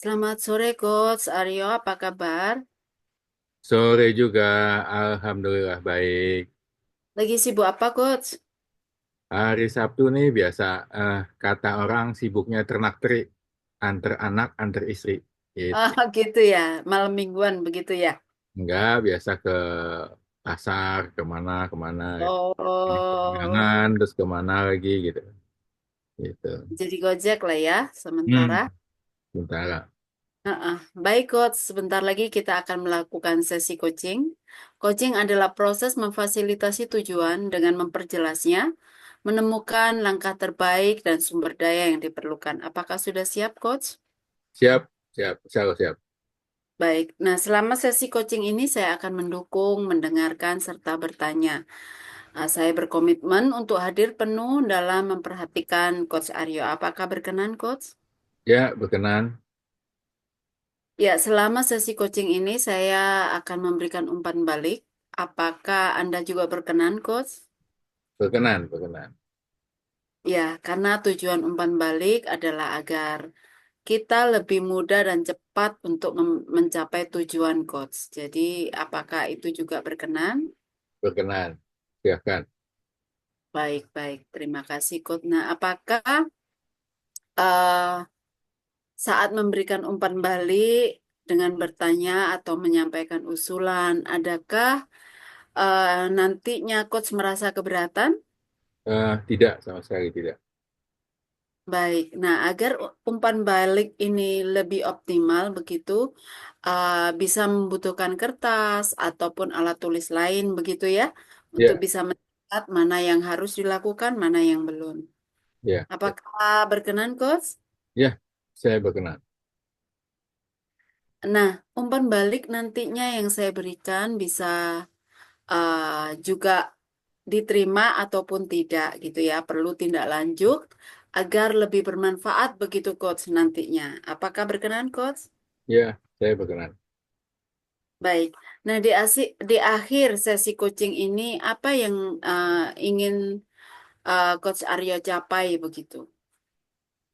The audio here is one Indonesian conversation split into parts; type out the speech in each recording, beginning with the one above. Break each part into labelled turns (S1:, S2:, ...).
S1: Selamat sore, Coach Aryo. Apa kabar?
S2: Sore juga, Alhamdulillah baik.
S1: Lagi sibuk apa, Coach?
S2: Hari Sabtu nih biasa kata orang sibuknya ternak teri, antar anak, antar istri. Gitu.
S1: Ah, gitu ya. Malam mingguan begitu ya.
S2: Enggak, biasa ke pasar, kemana, kemana. Ini
S1: Oh,
S2: kondangan, terus kemana lagi gitu. Gitu.
S1: jadi Gojek lah ya sementara.
S2: Hmm, Sementara.
S1: Heeh. Baik, Coach. Sebentar lagi kita akan melakukan sesi coaching. Coaching adalah proses memfasilitasi tujuan dengan memperjelasnya, menemukan langkah terbaik dan sumber daya yang diperlukan. Apakah sudah siap, Coach?
S2: Siap, siap, siap, siap.
S1: Baik, nah selama sesi coaching ini saya akan mendukung, mendengarkan, serta bertanya. Saya berkomitmen untuk hadir penuh dalam memperhatikan Coach Aryo. Apakah berkenan, Coach?
S2: Ya, berkenan,
S1: Ya, selama sesi coaching ini saya akan memberikan umpan balik. Apakah Anda juga berkenan, Coach?
S2: berkenan, berkenan.
S1: Ya, karena tujuan umpan balik adalah agar kita lebih mudah dan cepat untuk mencapai tujuan, Coach. Jadi, apakah itu juga berkenan?
S2: Berkenan. Silakan.
S1: Baik, baik. Terima kasih, Coach. Nah, apakah eh, saat memberikan umpan balik dengan bertanya atau menyampaikan usulan, adakah nantinya coach merasa keberatan?
S2: Tidak, sama sekali tidak.
S1: Baik. Nah, agar umpan balik ini lebih optimal begitu, bisa membutuhkan kertas ataupun alat tulis lain begitu ya, untuk
S2: Ya,
S1: bisa mencatat mana yang harus dilakukan, mana yang belum.
S2: ya, ya,
S1: Apakah berkenan, coach?
S2: ya, saya berkenan.
S1: Nah, umpan balik nantinya yang saya berikan bisa juga diterima ataupun tidak gitu ya. Perlu tindak lanjut agar lebih bermanfaat begitu coach nantinya. Apakah berkenan coach?
S2: Ya, saya berkenan.
S1: Baik. Nah, di akhir sesi coaching ini apa yang ingin coach Aryo capai begitu?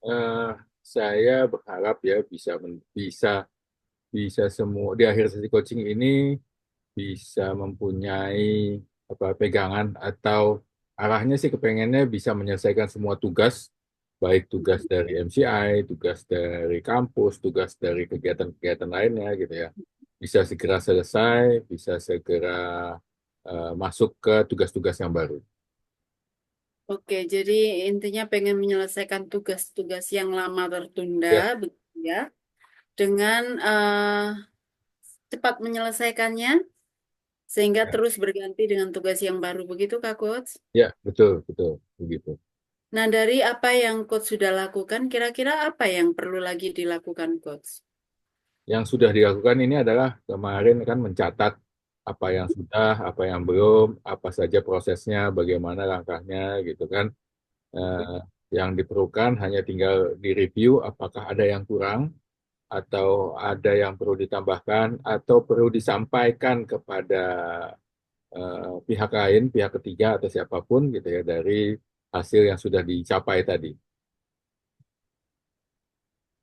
S2: eh saya berharap ya bisa bisa semua di akhir sesi coaching ini bisa mempunyai apa pegangan atau arahnya sih kepengennya bisa menyelesaikan semua tugas, baik tugas dari MCI, tugas dari kampus, tugas dari kegiatan-kegiatan lainnya gitu ya, bisa segera selesai, bisa segera masuk ke tugas-tugas yang baru.
S1: Oke, jadi intinya pengen menyelesaikan tugas-tugas yang lama tertunda,
S2: Ya,
S1: begitu ya, dengan cepat menyelesaikannya sehingga
S2: ya,
S1: terus berganti dengan tugas yang baru begitu Kak Coach.
S2: ya, betul, betul, begitu.
S1: Nah, dari apa yang Coach sudah lakukan, kira-kira apa yang perlu lagi dilakukan Coach?
S2: Yang sudah dilakukan ini adalah kemarin kan mencatat apa yang sudah, apa yang belum, apa saja prosesnya, bagaimana langkahnya gitu kan. Eh, yang diperlukan hanya tinggal direview apakah ada yang kurang atau ada yang perlu ditambahkan atau perlu disampaikan kepada pihak lain, pihak ketiga atau siapapun gitu ya dari hasil yang sudah dicapai tadi.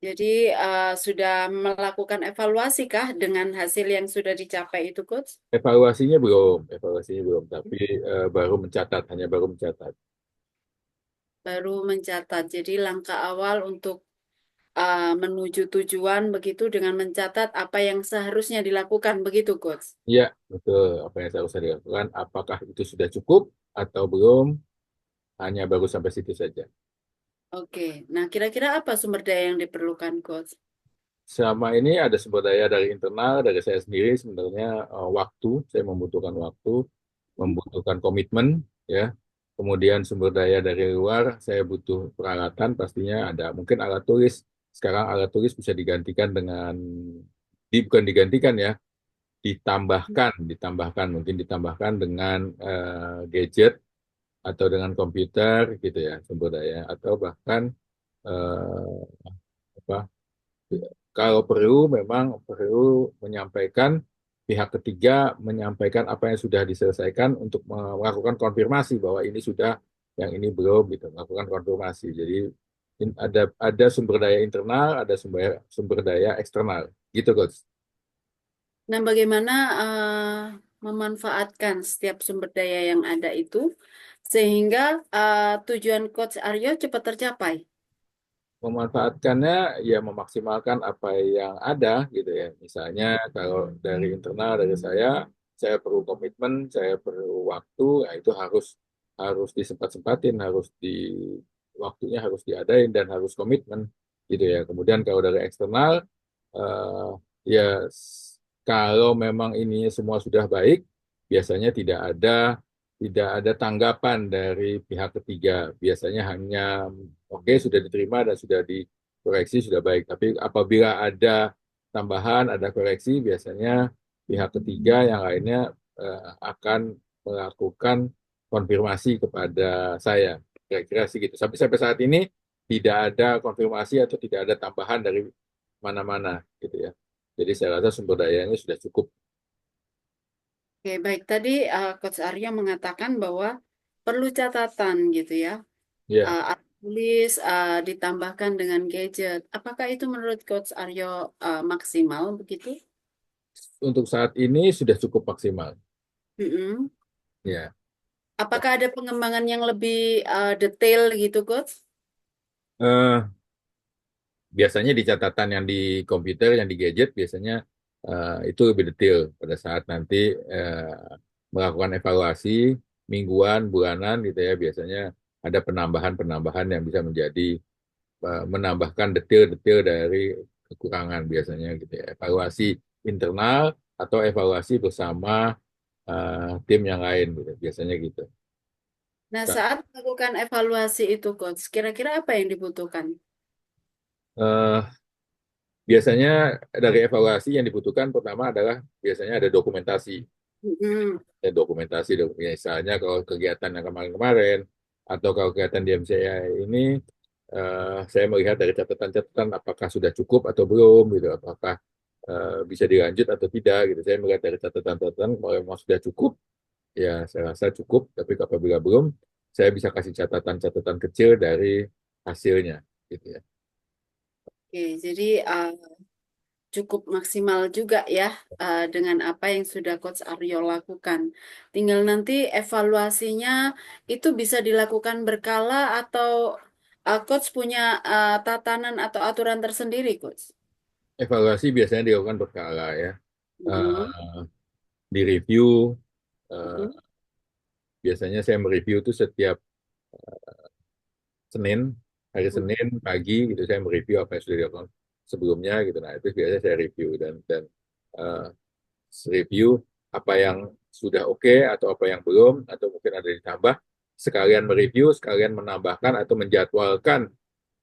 S1: Jadi sudah melakukan evaluasi kah dengan hasil yang sudah dicapai itu Coach?
S2: Evaluasinya belum, tapi baru mencatat, hanya baru mencatat.
S1: Baru mencatat. Jadi langkah awal untuk menuju tujuan begitu dengan mencatat apa yang seharusnya dilakukan begitu Coach.
S2: Iya, betul. Apa yang harus dilakukan? Apakah itu sudah cukup atau belum? Hanya baru sampai situ saja.
S1: Oke. Nah, kira-kira apa sumber daya yang diperlukan Coach?
S2: Selama ini ada sumber daya dari internal, dari saya sendiri sebenarnya waktu. Saya membutuhkan waktu, membutuhkan komitmen, ya. Kemudian sumber daya dari luar, saya butuh peralatan. Pastinya ada mungkin alat tulis. Sekarang alat tulis bisa digantikan dengan, bukan digantikan ya, ditambahkan mungkin ditambahkan dengan gadget atau dengan komputer gitu ya sumber daya atau bahkan eh, apa kalau perlu memang perlu menyampaikan pihak ketiga menyampaikan apa yang sudah diselesaikan untuk melakukan konfirmasi bahwa ini sudah yang ini belum gitu melakukan konfirmasi jadi ada sumber daya internal, ada sumber sumber daya eksternal, gitu coach.
S1: Nah, bagaimana memanfaatkan setiap sumber daya yang ada itu sehingga tujuan Coach Aryo cepat tercapai?
S2: Memanfaatkannya ya memaksimalkan apa yang ada gitu ya. Misalnya kalau dari internal dari saya perlu komitmen, saya perlu waktu, ya itu harus harus disempat-sempatin, harus di waktunya harus diadain dan harus komitmen gitu ya. Kemudian kalau dari eksternal eh, ya kalau memang ini semua sudah baik, biasanya tidak ada tanggapan dari pihak ketiga. Biasanya hanya oke sudah diterima dan sudah dikoreksi sudah baik. Tapi apabila ada tambahan, ada koreksi, biasanya pihak ketiga yang lainnya akan melakukan konfirmasi kepada saya. Kira-kira sih gitu. Sampai saat ini tidak ada konfirmasi atau tidak ada tambahan dari mana-mana gitu ya. Jadi saya rasa sumber dayanya sudah cukup.
S1: Oke, baik. Tadi Coach Aryo mengatakan bahwa perlu catatan gitu ya.
S2: Ya,
S1: Tulis ditambahkan dengan gadget. Apakah itu menurut Coach Aryo maksimal begitu?
S2: untuk saat ini sudah cukup maksimal.
S1: Mm-mm.
S2: Ya.
S1: Apakah ada pengembangan yang lebih detail gitu, Coach?
S2: Eh, Biasanya di catatan yang di komputer, yang di gadget, biasanya itu lebih detail pada saat nanti melakukan evaluasi mingguan, bulanan gitu ya. Biasanya ada penambahan-penambahan yang bisa menjadi menambahkan detail-detail dari kekurangan biasanya gitu ya. Evaluasi internal atau evaluasi bersama tim yang lain gitu. Biasanya gitu.
S1: Nah, saat melakukan evaluasi itu, Coach, kira-kira apa yang dibutuhkan?
S2: Eh, Biasanya dari evaluasi yang dibutuhkan pertama adalah biasanya ada dokumentasi.
S1: Mm-mm.
S2: Dokumentasi misalnya kalau kegiatan yang kemarin-kemarin atau kalau kegiatan di MCA ini saya melihat dari catatan-catatan apakah sudah cukup atau belum gitu, apakah bisa dilanjut atau tidak gitu. Saya melihat dari catatan-catatan kalau memang sudah cukup ya saya rasa cukup, tapi apabila belum saya bisa kasih catatan-catatan kecil dari hasilnya gitu ya.
S1: Oke, jadi cukup maksimal juga ya dengan apa yang sudah Coach Aryo lakukan. Tinggal nanti evaluasinya itu bisa dilakukan berkala atau Coach punya tatanan atau aturan tersendiri, Coach.
S2: Evaluasi biasanya dilakukan berkala ya.
S1: Mm-mm.
S2: Eh, di review
S1: Mm-mm.
S2: biasanya saya mereview itu setiap Senin, hari Senin pagi gitu saya mereview apa yang sudah dilakukan sebelumnya gitu. Nah itu biasanya saya review dan uh, review apa yang sudah oke atau apa yang belum atau mungkin ada ditambah. Sekalian mereview, sekalian menambahkan atau menjadwalkan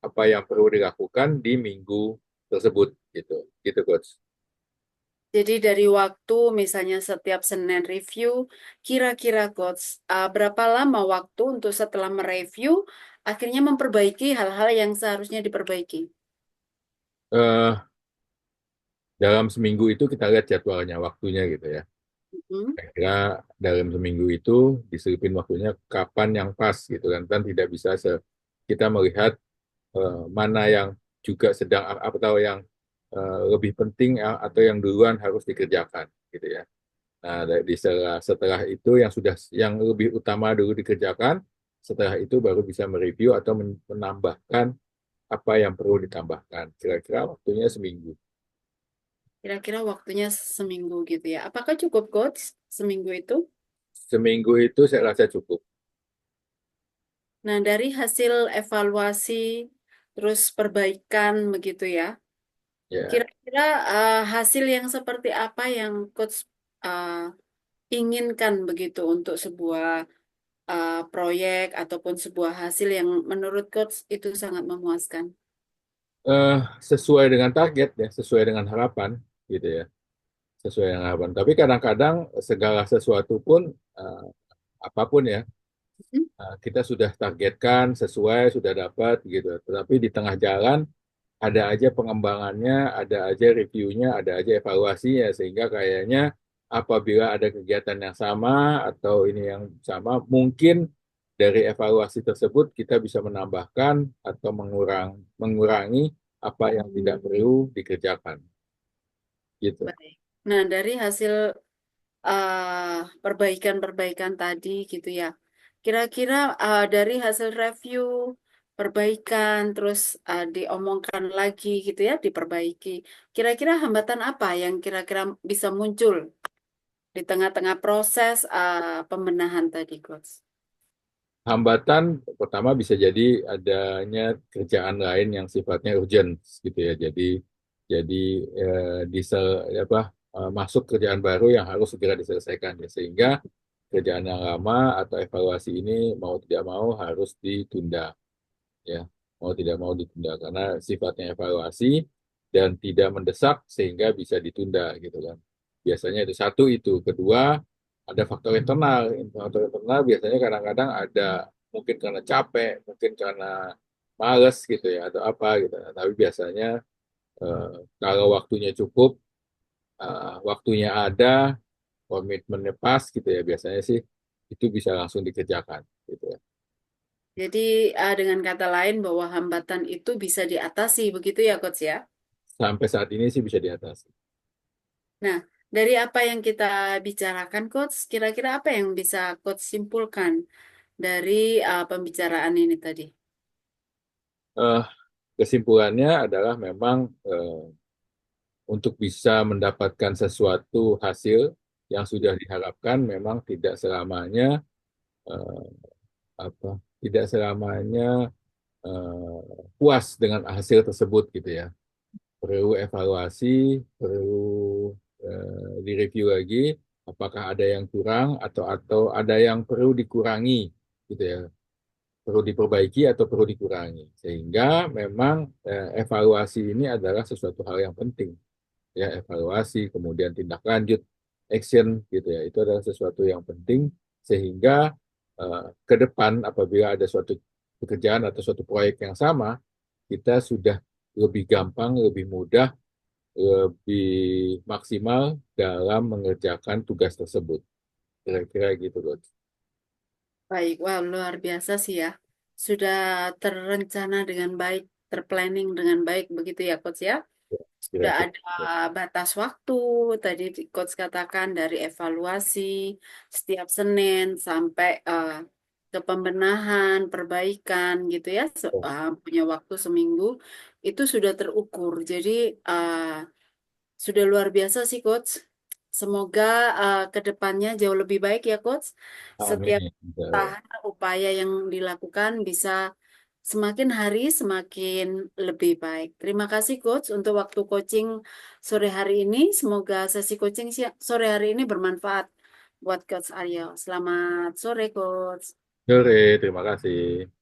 S2: apa yang perlu dilakukan di minggu tersebut gitu. Gitu coach.
S1: Jadi dari waktu misalnya setiap Senin review, kira-kira Coach, berapa lama waktu untuk setelah mereview akhirnya memperbaiki hal-hal yang seharusnya diperbaiki?
S2: Uh, Dalam seminggu itu kita lihat jadwalnya, waktunya gitu ya.
S1: Mm-mm.
S2: Kira dalam seminggu itu diselipin waktunya kapan yang pas gitu kan tidak bisa kita melihat mana yang juga sedang atau yang lebih penting atau yang duluan harus dikerjakan gitu ya. Nah, setelah itu yang lebih utama dulu dikerjakan, setelah itu baru bisa mereview atau menambahkan apa yang perlu ditambahkan. Kira-kira waktunya seminggu.
S1: Kira-kira waktunya seminggu gitu ya. Apakah cukup Coach seminggu itu?
S2: Seminggu itu saya rasa cukup.
S1: Nah, dari hasil evaluasi terus perbaikan begitu ya.
S2: Ya.
S1: Kira-kira hasil yang seperti apa yang Coach uh, inginkan begitu untuk sebuah proyek ataupun sebuah hasil yang menurut Coach itu sangat memuaskan.
S2: eh, Sesuai dengan target ya, sesuai dengan harapan gitu ya, sesuai dengan harapan. Tapi kadang-kadang segala sesuatu pun eh, apapun ya,
S1: Hmm?
S2: kita sudah targetkan sesuai, sudah dapat gitu. Tetapi di tengah jalan ada aja pengembangannya, ada aja reviewnya, ada aja evaluasinya sehingga kayaknya apabila ada kegiatan yang sama atau ini yang sama, mungkin dari evaluasi tersebut kita bisa menambahkan atau mengurangi apa yang tidak perlu dikerjakan gitu.
S1: Baik. Nah, dari hasil perbaikan-perbaikan tadi gitu ya. Kira-kira dari hasil review perbaikan terus diomongkan lagi gitu ya, diperbaiki. Kira-kira hambatan apa yang kira-kira bisa muncul di tengah-tengah proses pembenahan tadi, Coach?
S2: Hambatan pertama bisa jadi adanya kerjaan lain yang sifatnya urgent gitu ya. Jadi apa masuk kerjaan baru yang harus segera diselesaikan ya. Sehingga kerjaan yang lama atau evaluasi ini mau tidak mau harus ditunda ya. Mau tidak mau ditunda karena sifatnya evaluasi dan tidak mendesak sehingga bisa ditunda gitu kan. Biasanya itu satu itu. Kedua, ada faktor internal. Faktor internal biasanya kadang-kadang ada mungkin karena capek, mungkin karena males gitu ya atau apa gitu. Nah, tapi biasanya eh, kalau waktunya cukup, waktunya ada, komitmennya pas gitu ya biasanya sih itu bisa langsung dikerjakan gitu ya.
S1: Jadi dengan kata lain bahwa hambatan itu bisa diatasi begitu ya, Coach ya?
S2: Sampai saat ini sih bisa diatasi.
S1: Nah, dari apa yang kita bicarakan, Coach, kira-kira apa yang bisa Coach simpulkan dari pembicaraan ini tadi?
S2: Eh, Kesimpulannya adalah memang untuk bisa mendapatkan sesuatu hasil yang sudah diharapkan memang tidak selamanya eh, apa tidak selamanya puas dengan hasil tersebut gitu ya. Perlu evaluasi, perlu direview lagi apakah ada yang kurang atau ada yang perlu dikurangi gitu ya. Perlu diperbaiki atau perlu dikurangi. Sehingga memang evaluasi ini adalah sesuatu hal yang penting ya evaluasi, kemudian tindak lanjut, action gitu ya. Itu adalah sesuatu yang penting sehingga ke depan apabila ada suatu pekerjaan atau suatu proyek yang sama, kita sudah lebih gampang, lebih mudah, lebih maksimal dalam mengerjakan tugas tersebut. Kira-kira gitu, Coach.
S1: Baik, wah luar biasa sih ya. Sudah terencana dengan baik, terplanning dengan baik begitu ya, Coach ya. Sudah
S2: Kira-kira.
S1: ada batas waktu, tadi Coach katakan dari evaluasi setiap Senin sampai ke pembenahan, perbaikan gitu ya, punya waktu seminggu, itu sudah terukur. Jadi uh, sudah luar biasa sih Coach. Semoga ke depannya jauh lebih baik ya Coach. Setiap
S2: Amin.
S1: usaha, upaya yang dilakukan bisa semakin hari semakin lebih baik. Terima kasih Coach untuk waktu coaching sore hari ini. Semoga sesi coaching sore hari ini bermanfaat buat Coach Aryo. Selamat sore Coach.
S2: Sore, terima kasih.